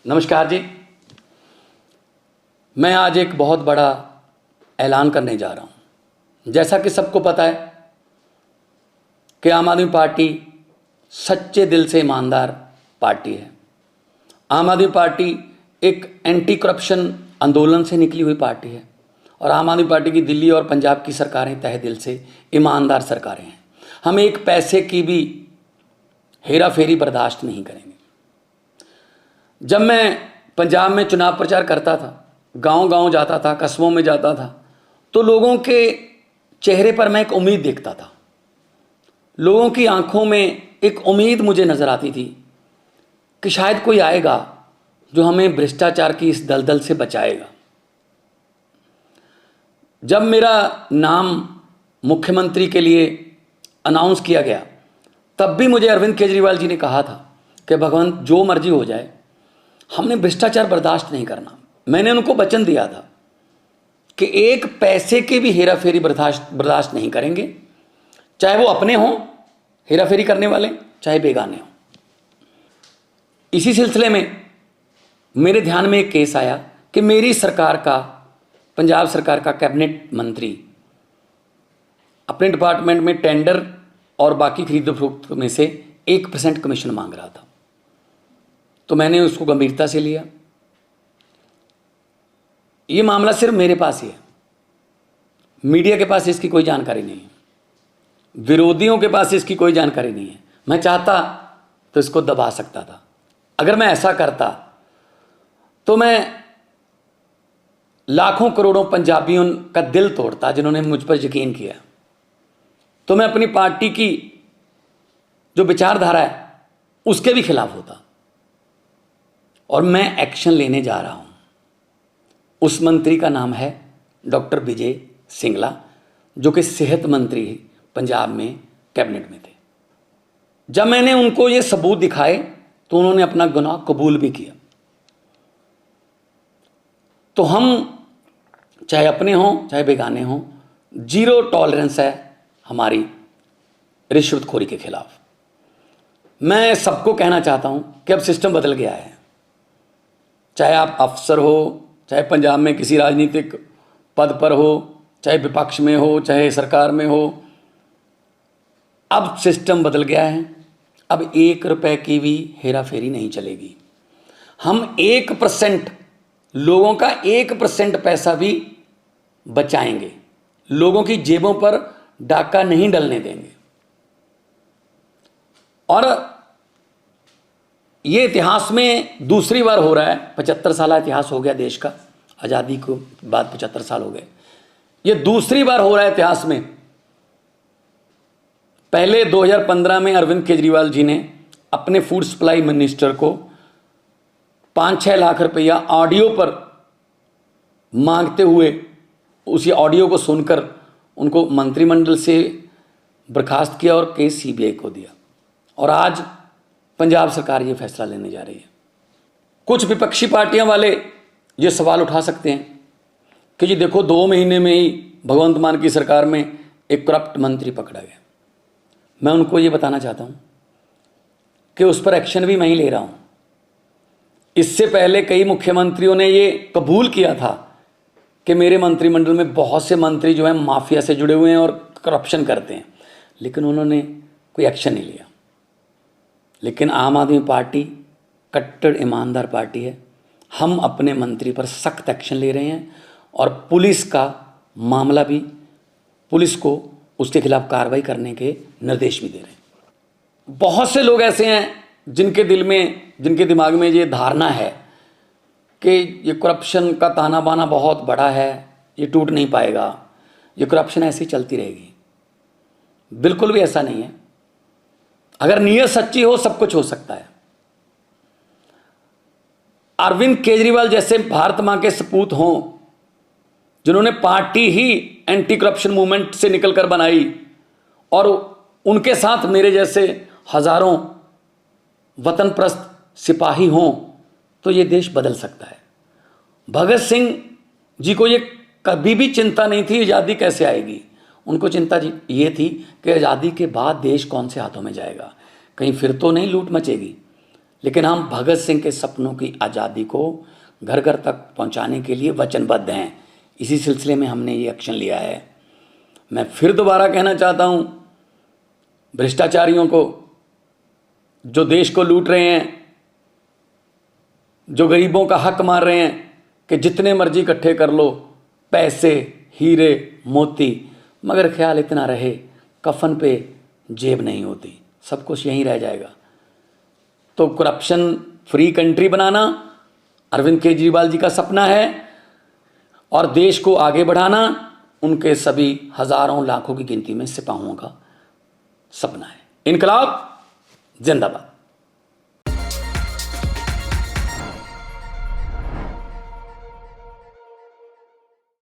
नमस्कार जी। मैं आज एक बहुत बड़ा ऐलान करने जा रहा हूं। जैसा कि सबको पता है कि आम आदमी पार्टी सच्चे दिल से ईमानदार पार्टी है। आम आदमी पार्टी एक एंटी करप्शन आंदोलन से निकली हुई पार्टी है और आम आदमी पार्टी की दिल्ली और पंजाब की सरकारें तहे दिल से ईमानदार सरकारें हैं। हम एक पैसे की भी हेरा फेरी बर्दाश्त नहीं करेंगे। जब मैं पंजाब में चुनाव प्रचार करता था, गांव-गांव जाता था, कस्बों में जाता था, तो लोगों के चेहरे पर मैं एक उम्मीद देखता था। लोगों की आंखों में एक उम्मीद मुझे नज़र आती थी कि शायद कोई आएगा जो हमें भ्रष्टाचार की इस दलदल से बचाएगा। जब मेरा नाम मुख्यमंत्री के लिए अनाउंस किया गया, तब भी मुझे अरविंद केजरीवाल जी ने कहा था कि भगवंत जो मर्जी हो जाए, हमने भ्रष्टाचार बर्दाश्त नहीं करना। मैंने उनको वचन दिया था कि एक पैसे के भी हेरा फेरी बर्दाश्त नहीं करेंगे, चाहे वो अपने हों हेरा फेरी करने वाले, चाहे बेगाने हों। इसी सिलसिले में मेरे ध्यान में एक केस आया कि मेरी सरकार का, पंजाब सरकार का कैबिनेट मंत्री अपने डिपार्टमेंट में टेंडर और बाकी खरीद फरोख्त में से 1% कमीशन मांग रहा था। तो मैंने उसको गंभीरता से लिया। ये मामला सिर्फ मेरे पास ही है, मीडिया के पास इसकी कोई जानकारी नहीं है, विरोधियों के पास इसकी कोई जानकारी नहीं है। मैं चाहता तो इसको दबा सकता था। अगर मैं ऐसा करता तो मैं लाखों करोड़ों पंजाबियों का दिल तोड़ता जिन्होंने मुझ पर यकीन किया। तो मैं अपनी पार्टी की जो विचारधारा है उसके भी खिलाफ होता। और मैं एक्शन लेने जा रहा हूं। उस मंत्री का नाम है डॉक्टर विजय सिंगला, जो कि सेहत मंत्री पंजाब में कैबिनेट में थे। जब मैंने उनको ये सबूत दिखाए तो उन्होंने अपना गुनाह कबूल भी किया। तो हम चाहे अपने हों चाहे बेगाने हों, जीरो टॉलरेंस है हमारी रिश्वतखोरी के खिलाफ। मैं सबको कहना चाहता हूं कि अब सिस्टम बदल गया है। चाहे आप अफसर हो, चाहे पंजाब में किसी राजनीतिक पद पर हो, चाहे विपक्ष में हो, चाहे सरकार में हो, अब सिस्टम बदल गया है। अब 1 रुपए की भी हेरा फेरी नहीं चलेगी। हम 1%, लोगों का 1% पैसा भी बचाएंगे। लोगों की जेबों पर डाका नहीं डलने देंगे। और ये इतिहास में दूसरी बार हो रहा है। 75 साल इतिहास हो गया देश का, आज़ादी को बाद 75 साल हो गए। ये दूसरी बार हो रहा है इतिहास में। पहले 2015 में अरविंद केजरीवाल जी ने अपने फूड सप्लाई मिनिस्टर को 5-6 लाख रुपया ऑडियो पर मांगते हुए, उसी ऑडियो को सुनकर उनको मंत्रिमंडल से बर्खास्त किया और केस सीबीआई को दिया। और आज पंजाब सरकार ये फैसला लेने जा रही है। कुछ विपक्षी पार्टियां वाले ये सवाल उठा सकते हैं कि जी देखो, 2 महीने में ही भगवंत मान की सरकार में एक करप्ट मंत्री पकड़ा गया। मैं उनको ये बताना चाहता हूं कि उस पर एक्शन भी मैं ही ले रहा हूं। इससे पहले कई मुख्यमंत्रियों ने ये कबूल किया था कि मेरे मंत्रिमंडल में बहुत से मंत्री जो हैं माफिया से जुड़े हुए हैं और करप्शन करते हैं, लेकिन उन्होंने कोई एक्शन नहीं लिया। लेकिन आम आदमी पार्टी कट्टर ईमानदार पार्टी है। हम अपने मंत्री पर सख्त एक्शन ले रहे हैं और पुलिस का मामला भी, पुलिस को उसके खिलाफ कार्रवाई करने के निर्देश भी दे रहे हैं। बहुत से लोग ऐसे हैं जिनके दिमाग में ये धारणा है कि ये करप्शन का ताना बाना बहुत बड़ा है, ये टूट नहीं पाएगा, ये करप्शन ऐसी चलती रहेगी। बिल्कुल भी ऐसा नहीं है। अगर नीयत सच्ची हो सब कुछ हो सकता है। अरविंद केजरीवाल जैसे भारत मां के सपूत हों, जिन्होंने पार्टी ही एंटी करप्शन मूवमेंट से निकलकर बनाई, और उनके साथ मेरे जैसे हजारों वतनप्रस्त सिपाही हों, तो ये देश बदल सकता है। भगत सिंह जी को ये कभी भी चिंता नहीं थी आज़ादी कैसे आएगी। उनको चिंता ये थी कि आज़ादी के बाद देश कौन से हाथों में जाएगा, कहीं फिर तो नहीं लूट मचेगी। लेकिन हम भगत सिंह के सपनों की आज़ादी को घर घर तक पहुंचाने के लिए वचनबद्ध हैं। इसी सिलसिले में हमने ये एक्शन लिया है। मैं फिर दोबारा कहना चाहता हूं भ्रष्टाचारियों को, जो देश को लूट रहे हैं, जो गरीबों का हक मार रहे हैं कि जितने मर्जी इकट्ठे कर लो पैसे, हीरे मोती, मगर ख्याल इतना रहे कफन पे जेब नहीं होती, सब कुछ यहीं रह जाएगा। तो करप्शन फ्री कंट्री बनाना अरविंद केजरीवाल जी का सपना है और देश को आगे बढ़ाना उनके सभी हजारों लाखों की गिनती में सिपाहियों का सपना है। इनकलाब जिंदाबाद।